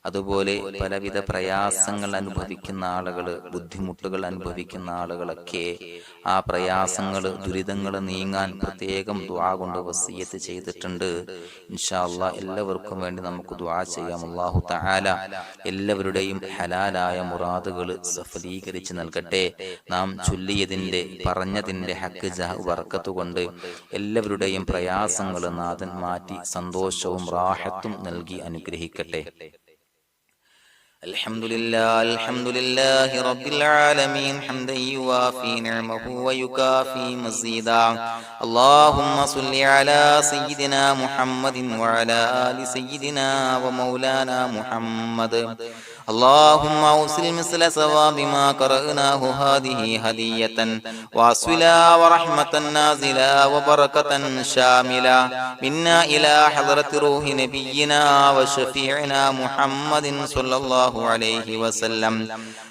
അതുപോലെ പലവിധ പ്രയാസങ്ങൾ അനുഭവിക്കുന്ന ആളുകൾ, ബുദ്ധിമുട്ടുകൾ അനുഭവിക്കുന്ന ആളുകളൊക്കെ ആ പ്രയാസങ്ങൾ, ദുരിതങ്ങൾ നീങ്ങാൻ പ്രത്യേകം ദുആ കൊണ്ട് വസിയ്യത്ത് ചെയ്തിട്ടുണ്ട്. ഇൻഷാ അല്ലാഹ് എല്ലാവർക്കും വേണ്ടി നമുക്ക് ദുആ ചെയ്യാം. അല്ലാഹു തആല എല്ലാവരുടെയും ഹലാലായ മുറാദുകൾ സഫലീകരിച്ച് നൽകട്ടെ. നാം ചൊല്ലിയതിന്റെ, പറഞ്ഞതിന്റെ ഹക്ക് ജാഹ് ബർക്കത്ത് കൊണ്ട് എല്ലാവരുടെയും പ്രയാസങ്ങൾ നാഥൻ മാറ്റി സന്തോഷവും റാഹത്തും നൽകി അനുഗ്രഹിക്കട്ടെ. الحمد لله رب العالمين حمدا يوافي نعمه ويكافي مزيدا. اللهم صل على سيدنا محمد وعلى آل سيدنا ومولانا محمد. اللهم أوصل مثل ثواب ما قرأناه هذه هدية واصلا ورحمة نازلا وبركة شاملة منا إلى حضرة روح نبينا وشفيعنا محمد صلى الله عليه وسلم،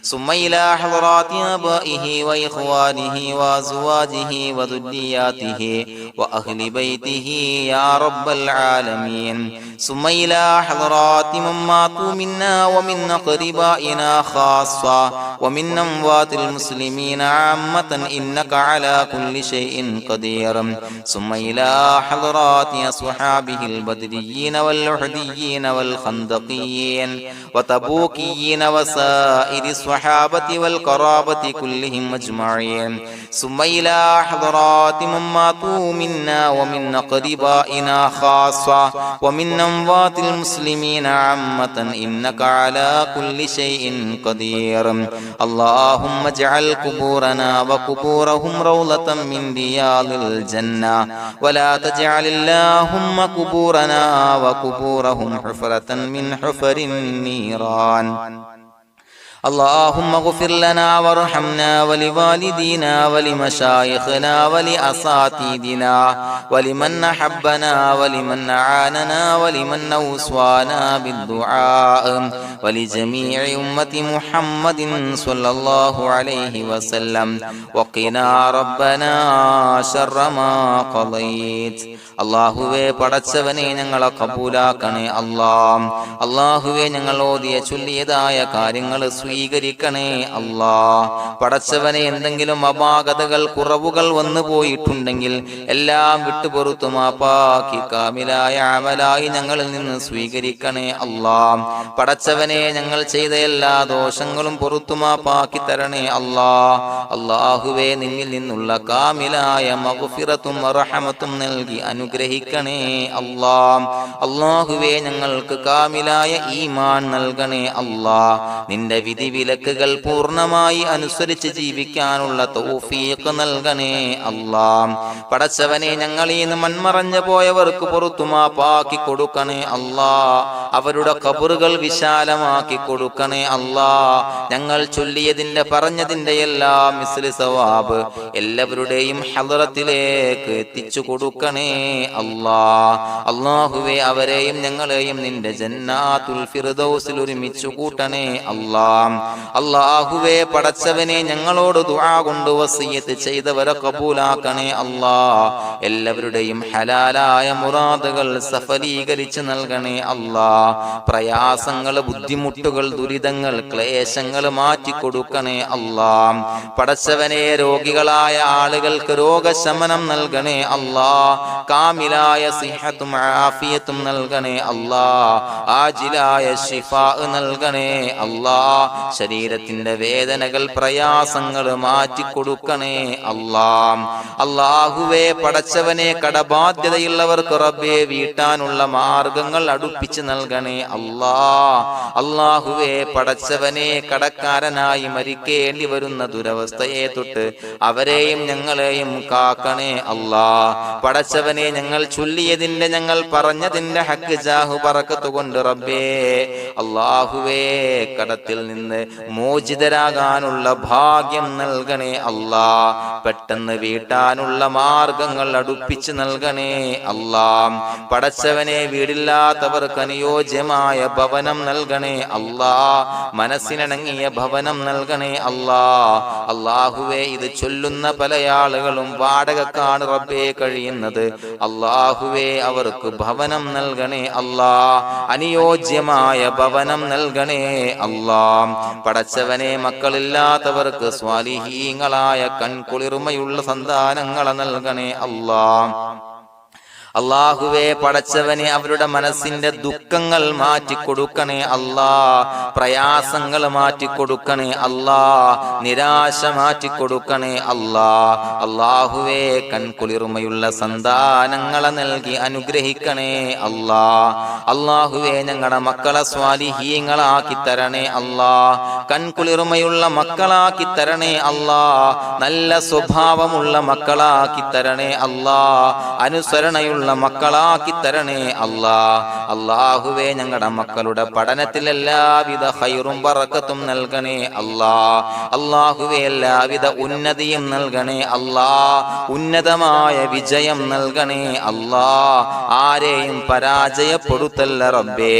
ثم إلى حضرات آبائه وإخوانه وأزواجه وذرياته وأهل بيته يا رب العالمين، ثم إلى حضرات من ماتوا منا ومن أقربائنا خاصة ومن أموات المسلمين عامة إنك على كل شيء قدير، ثم إلى حضرات أصحابه البدريين والأحديين والخندقيين وتبوكيين وسائر الصحابة والقرابة كلهم أجمعين، ثم إلى حضرات من ماتوا منا ومن أقربائنا خاصة ومن أموات المسلمين عامة إنك على كل شيء قدير. اللهم اجعل قبورنا وقبورهم روضة من رياض الجنة، ولا تجعل اللهم قبورنا وقبورهم حفرة من حفر النيران. اللهم اغفر لنا وارحمنا ولوالدينا ولمشايخنا ولأساتذتنا ولمن أحبنا ولمن أعاننا ولمن أوصانا بالدعاء ولجميع أمة محمد صلى الله عليه وسلم وقنا ربنا شر ما قضيت. അള്ളാഹുവേ പടച്ചവനെ ഞങ്ങളെ കബൂലാക്കണേ അല്ലാഹ്. അള്ളാഹുവേ ഞങ്ങൾ ഓതിയ ചൊല്ലിയതായ കാര്യങ്ങൾ സ്വീകരിക്കണേ അല്ലാഹ്. പടച്ചവനെ എന്തെങ്കിലും അപാകതകൾ കുറവുകൾ വന്നു പോയിട്ടുണ്ടെങ്കിൽ എല്ലാം വിട്ടുപൊറുത്തു മാപ്പാക്കി കാമിലായ അമലായി ഞങ്ങളിൽ നിന്ന് സ്വീകരിക്കണേ അല്ലാഹ്. പടച്ചവനെ ഞങ്ങൾ ചെയ്ത എല്ലാ ദോഷങ്ങളും പൊറുത്തു മാപ്പാക്കി തരണേ അല്ലാഹ്. അള്ളാഹുവേ നിന്നിൽ നിന്നുള്ള കാമിലായ മഗ്ഫിറത്തും റഹമത്തും നൽകി അനുഗ്രഹിക്കണേ അല്ലാഹ്. അല്ലാഹുവേ ഞങ്ങൾക്ക് കാമിലായ ഈമാൻ നൽകണേ അല്ലാഹ്. നിന്റെ വിധി വിലക്കുകൾ പൂർണ്ണമായി അനുസരിച്ച് ജീവിക്കാനുള്ള തൗഫീഖ് നൽകണേ അല്ലാഹ്. പടച്ചവനെ ഞങ്ങളിൽ നിന്ന് മൺമറഞ്ഞു പോയവർക്ക് പുറത്തു മാപ്പാക്കി കൊടുക്കണേ അല്ലാഹ്. അവരുടെ ഖബറുകൾ വിശാലമാക്കി കൊടുക്കണേ അല്ലാഹ്. ഞങ്ങൾ ചൊല്ലിയതിന്റെ പറഞ്ഞതിന്റെ എല്ലാം മിസ്ലി സവാബ് എല്ലാവരുടെയും ഹളറത്തിലേക്ക് എത്തിച്ചു കൊടുക്കണേ അല്ലാഹ്. അല്ലാഹുവേ അവരെയും ഞങ്ങളെയും നിന്റെ ജന്നാത്തുൽ ഫിർദൗസിൽ ഒരുമിച്ചു കൂട്ടണേ അല്ലാഹ്. അല്ലാഹുവേ പടച്ചവനെ ഞങ്ങളോട് ദുആ കൊണ്ട് വസിയത്ത് ചെയ്തവരെ കബൂലാക്കണേ അല്ലാഹ്. എല്ലാവരുടെയും ഹലാലായ മുറാദുകൾ സഫലീകരിച്ച് നൽകണേ അല്ലാഹ്. പ്രയാസങ്ങൾ, ബുദ്ധിമുട്ടുകൾ, ദുരിതങ്ങൾ, ക്ലേശങ്ങൾ മാറ്റിക്കൊടുക്കണേ അല്ലാഹ്. പടച്ചവനെ രോഗികളായ ആളുകൾക്ക് രോഗശമനം നൽകണേ അല്ലാഹ്. കാമിലായ സിഹത്തും ആഫിയത്തും നൽകണേ അല്ലാഹ്. ആജിലായ ശിഫാ നൽകണേ അല്ലാഹ്. ശരീരത്തിന്റെ വേദനകൾ, പ്രയാസങ്ങൾ മാറ്റിക്കൊടുക്കണേ അല്ലാഹ്. അല്ലാഹുവേ പടച്ചവനെ കടബാധ്യതയുള്ളവർക്ക് റബ്ബേ വീട്ടാനുള്ള മാർഗങ്ങൾ അടുപ്പിച്ച് നൽകണേ അല്ലാഹ്. അല്ലാഹുവേ പടച്ചവനെ കടക്കാരനായി മരിക്കേണ്ടി വരുന്ന ദുരവസ്ഥയെ തൊട്ട് അവരെയും ഞങ്ങളെയും കാക്കണേ അല്ലാഹ്. പടച്ചവനെ ഞങ്ങൾ ചൊല്ലിയതിന്റെ, ഞങ്ങൾ പറഞ്ഞതിന്റെ ഹക്ക് ജാഹു ബറക്കത്ത് കൊണ്ട് റബ്ബേ അല്ലാഹുവേ കടത്തിൽ നിന്ന് മോചിതരാകാനുള്ള ഭാഗ്യം നൽകണേ അല്ലാഹ്. പെട്ടെന്ന് വീട്ടാനുള്ള മാർഗങ്ങൾ അടുപ്പിച്ച് നൽകണേ അല്ലാഹ്. പടച്ചവനെ വീടില്ലാത്തവർക്ക് അനുയോജ്യമായ ഭവനം നൽകണേ അല്ലാഹ്. മനസ്സിനിണങ്ങിയ ഭവനം നൽകണേ അല്ലാഹ്. അല്ലാഹുവേ ഇത് ചൊല്ലുന്ന പല ആളുകളും വാടകക്കാണ് റബ്ബേ കഴിയുന്നത്. അല്ലാഹുവേ അവർക്ക് ഭവനം നൽകണേ അല്ലാഹ്. അനുയോജ്യമായ ഭവനം നൽകണേ അല്ലാഹ്. പടച്ചവനെ മക്കളില്ലാത്തവർക്ക് സ്വാലിഹീങ്ങളായ കൺകുളിർമയുള്ള സന്താനങ്ങളെ നൽകണേ അല്ലാഹ്. അല്ലാഹുവേ പടച്ചവനെ അവരുടെ മനസ്സിന്റെ ദുഃഖങ്ങൾ മാറ്റിക്കൊടുക്കണേ അല്ലാഹ്. പ്രയാസങ്ങൾ മാറ്റിക്കൊടുക്കണേ അല്ലാഹ്. നിരാശ മാറ്റിക്കൊടുക്കണേ അല്ലാഹ്. അല്ലാഹുവേ കൺകുളിർമയുള്ള സന്താനങ്ങളെ നൽകി അനുഗ്രഹിക്കണേ അല്ലാഹ്. അല്ലാഹുവേ ഞങ്ങളുടെ മക്കളെ സ്വാലിഹീങ്ങളാക്കി തരണേ അല്ലാഹ്. കൺകുളിർമയുള്ള മക്കളാക്കി തരണേ അല്ലാഹ്. നല്ല സ്വഭാവമുള്ള മക്കളാക്കി തരണേ അല്ലാഹ്. അനുസരണയുള്ള മക്കളാക്കി തരണേ അല്ലാഹ്. അല്ലാഹുവേ ഞങ്ങളുടെ മക്കളുടെ പഠനത്തിൽ എല്ലാവിധ ഖൈറും ബറക്കത്തും നൽകണേ അല്ലാഹ്. അല്ലാഹുവേ എല്ലാവിധ ഉന്നതിയും നൽകണേ അല്ലാഹ്. ഉന്നതമായ വിജയം നൽകണേ അല്ലാഹ്. ആരെയും പരാജയപ്പെടുത്തല്ല റബ്ബേ.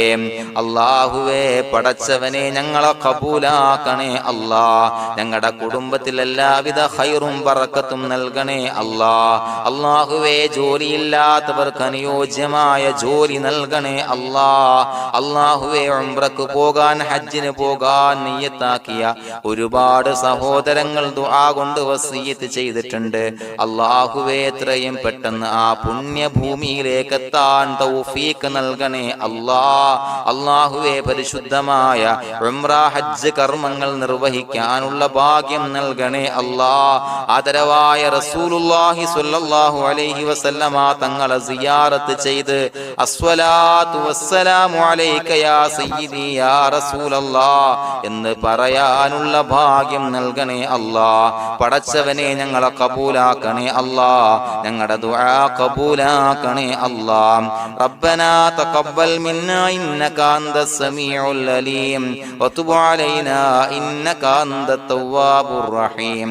അല്ലാഹുവേ പടച്ചവനെ ഞങ്ങളെ കബൂലാക്കണേ അല്ലാഹ്. ഞങ്ങളുടെ കുടുംബത്തിൽ എല്ലാവിധ ഖൈറും ബറക്കത്തും നൽകണേ അല്ലാഹ്. അല്ലാഹുവേ ജോലിയില്ലാത്ത അനുയോജ്യമായ ജോലി നൽകണേ അല്ലാഹ്. അല്ലാഹുവേ ഉംറക്ക് പോകാൻ, ഹജ്ജിന് പോകാൻ നിയ്യത്താക്കിയ ഒരുപാട് സഹോദരങ്ങൾ ദുആ കൊണ്ട് വസിയത്ത് ചെയ്തിട്ടുണ്ട്. അല്ലാഹുവേ എത്രയും പെട്ടെന്ന് ആ പുണ്യഭൂമിയിലേക്ക് എത്താൻ തൗഫീഖ് നൽകണേ അല്ലാഹ്. അല്ലാഹുവേ പരിശുദ്ധമായ ഉംറ ഹജ്ജ് കർമ്മങ്ങൾ നിർവഹിക്കാനുള്ള ഭാഗ്യം നൽകണേ അല്ലാഹ്. ആദരവായ റസൂലുള്ളാഹി സ്വല്ലല്ലാഹു അലൈഹി വസല്ലമ തങ്ങളെ സിയാറത്ത് ചെയ്ത് അസ്സലാത്തു വസ്സലാമു അലൈക യാ സയ്യിദി യാ റസൂലല്ലാഹ് എന്ന് പറയാനുള്ള ഭാഗ്യം നൽകണേ അല്ലാഹ്. പടച്ചവനെ ഞങ്ങളെ കബൂലാക്കണേ അല്ലാഹ്, ഞങ്ങളുടെ ദുആ കബൂലാക്കണേ അല്ലാഹ്. റബ്ബനാ തഖബ്ബൽ മിന്നാ ഇന്നക അന്തസ് സമീഉൽ അലീം വതുബ് അലൈനാ ഇന്നക അന്തത് തവ്വാബുർ റഹീം.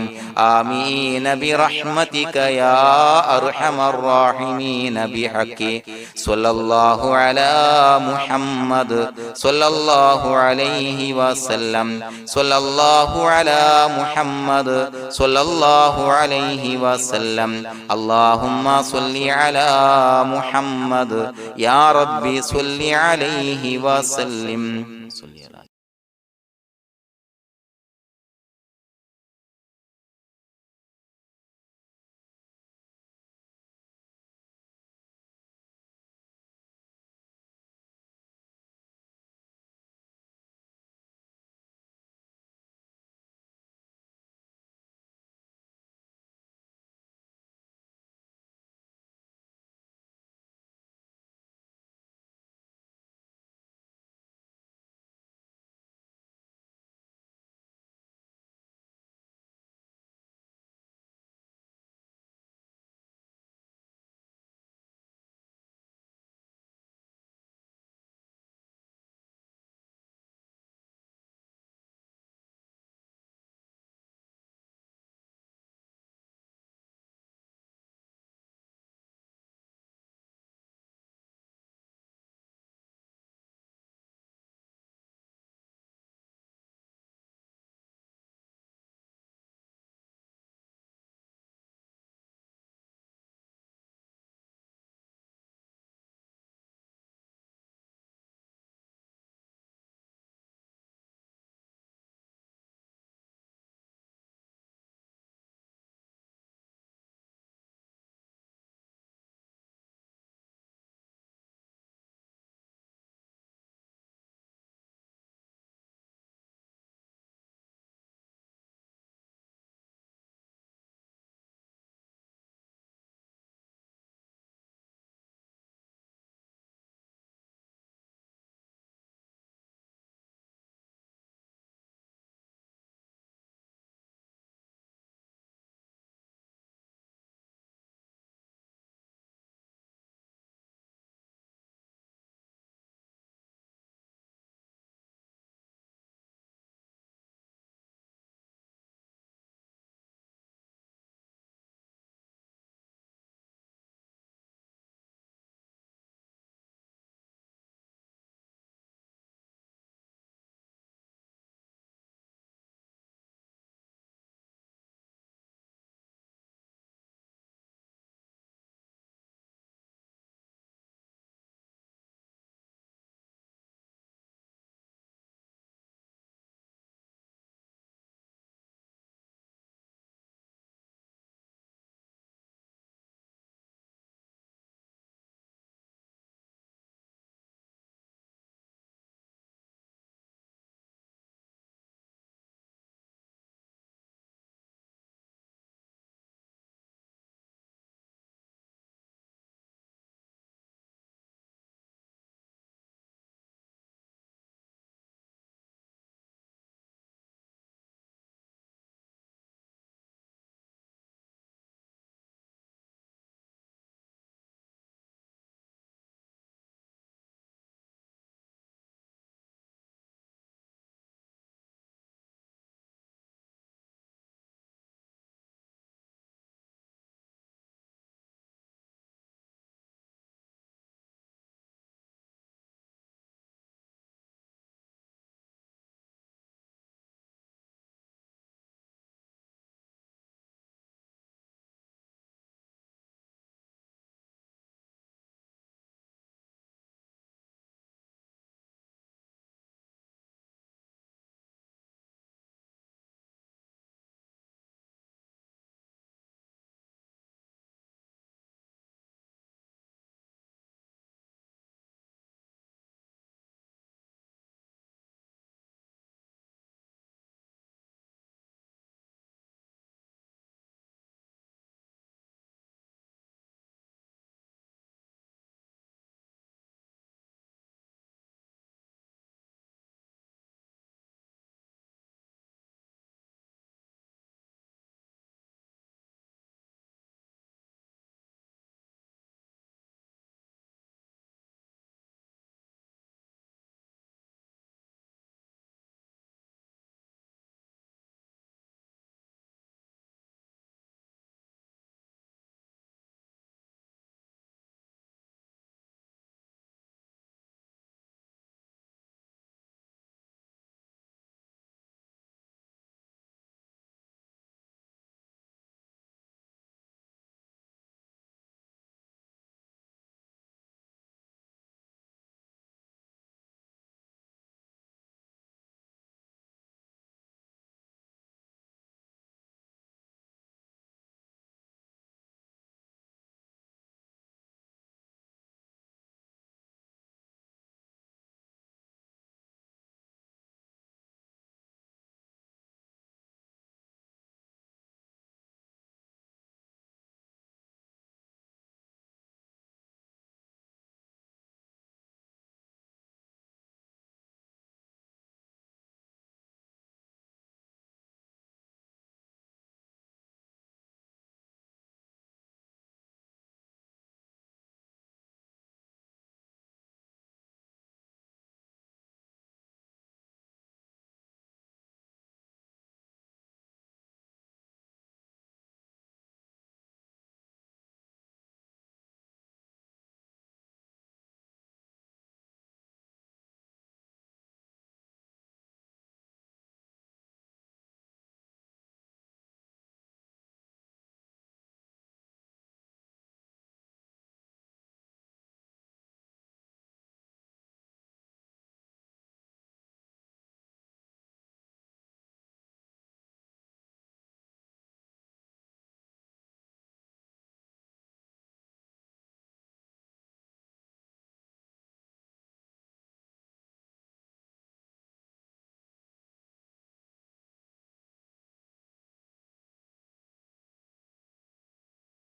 ആമീൻ ബിറഹ്മതിക യാ അർഹമർ റഹീമീൻ ബിഹഖി സ്വല്ലല്ലാഹു അലാ മുഹമ്മദ് സ്വല്ലല്ലാഹു അലൈഹി വസല്ലം സ്വല്ലല്ലാഹു അലാ മുഹമ്മദ് സ്വല്ലല്ലാഹു അലൈഹി വസല്ലം. അല്ലാഹുമ്മ സ്വല്ലി അലാ മുഹമ്മദ് യാ റബ്ബി സ്വല്ലി അലൈഹി വസല്ലം.